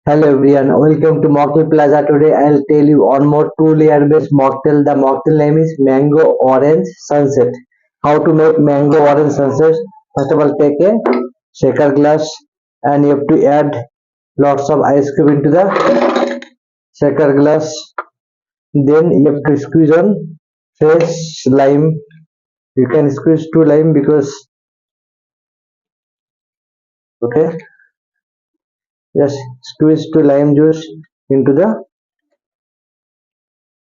Hello everyone, welcome to Mocktail Plaza. Today I'll tell you one more two-layer based mocktail. The mocktail name is Mango Orange Sunset. How to make Mango Orange Sunset? First of all, take a shaker glass and you have to add lots of ice cube into the shaker glass. Then you have to squeeze on fresh lime. You can squeeze two lime because okay, just squeeze two lime juice into the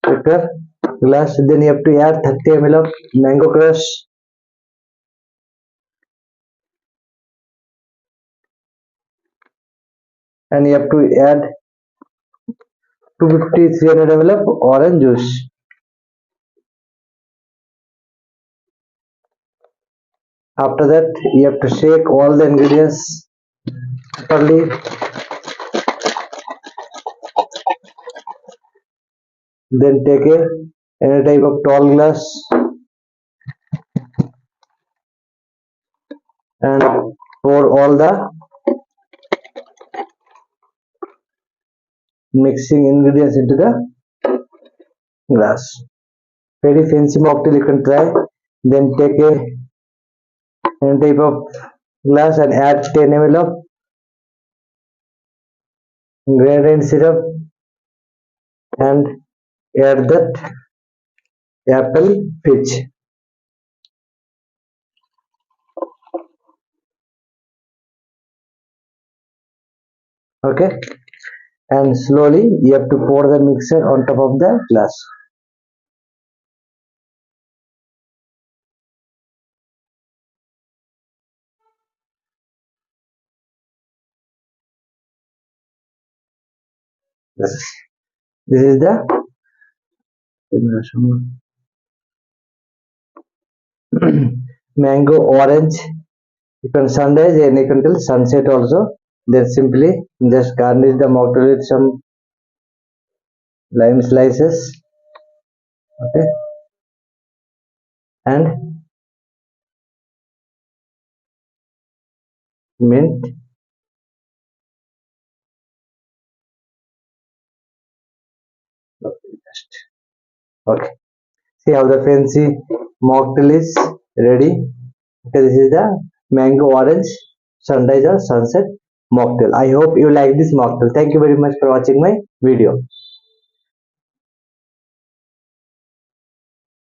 shaker glass. Then you have to add 30 ml of mango crush and you have to add 250 300 ml of orange juice. After that you have to shake all the ingredients properly. Then take a any type of tall glass and pour all the mixing ingredients into the glass. Very fancy mocktail you can try. Then take a any type of glass and add 10 ml of grenadine syrup and add that apple peach. Okay, and slowly you have to pour the mixture on top of the glass. This is the mango orange. You can sunrise and you can till sunset also. Then simply just garnish the mocktail with some lime slices. Okay, and mint. Okay, see how the fancy mocktail is ready. Okay, this is the mango orange sunrise or sunset mocktail. I hope you like this mocktail. Thank you very much for watching my video.